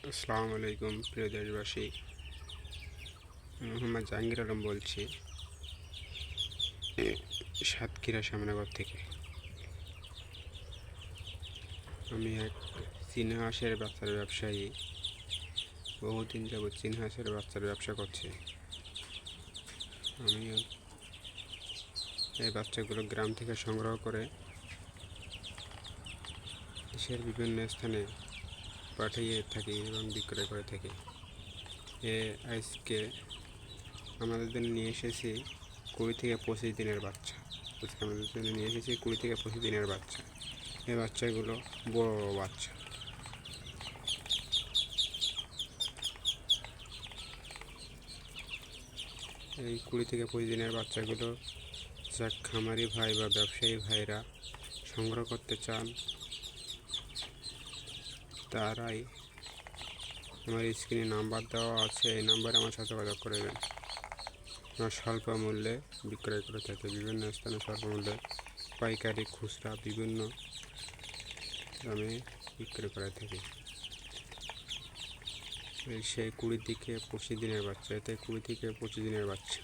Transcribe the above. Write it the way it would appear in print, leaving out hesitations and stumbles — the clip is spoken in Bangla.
আসসালামু আলাইকুম প্রিয় দেশবাসী। মোহাম্মদ জাহাঙ্গীর আলম বলছি সাতক্ষীরা শ্যামনগর থেকে। আমি এক চীনা হাঁসের বাচ্চার ব্যবসায়ী। বহুদিন যাবৎ চীনা হাঁসের বাচ্চার ব্যবসা করছি। আমি এই বাচ্চাগুলো গ্রাম থেকে সংগ্রহ করে দেশের বিভিন্ন স্থানে পাঠিয়ে থাকি এবং বিক্রয় করে থাকি। আজকে আমাদের জন্য নিয়ে এসেছি 20 থেকে 25 দিনের বাচ্চা। আজকে আমাদের জন্য নিয়ে এসেছি 20 থেকে 25 দিনের বাচ্চা। এই বাচ্চাগুলো বড় বড় বাচ্চা। এই 20 থেকে 25 দিনের বাচ্চাগুলো যা খামারি ভাই বা ব্যবসায়ী ভাইরা সংগ্রহ করতে চান, তারাই আমার স্ক্রিনে নাম্বার দেওয়া আছে, এই নাম্বারে আমার সাথে যোগাযোগ করবেন। আমরা স্বল্প মূল্যে বিক্রয় করে থাকি। বিভিন্ন স্থানে স্বল্প মূল্যে পাইকারি, খুচরা বিভিন্ন দামে বিক্রয় করে থাকি। সেই 20 থেকে 25 দিনের বাচ্চা, এতে 20 থেকে 25 দিনের বাচ্চা।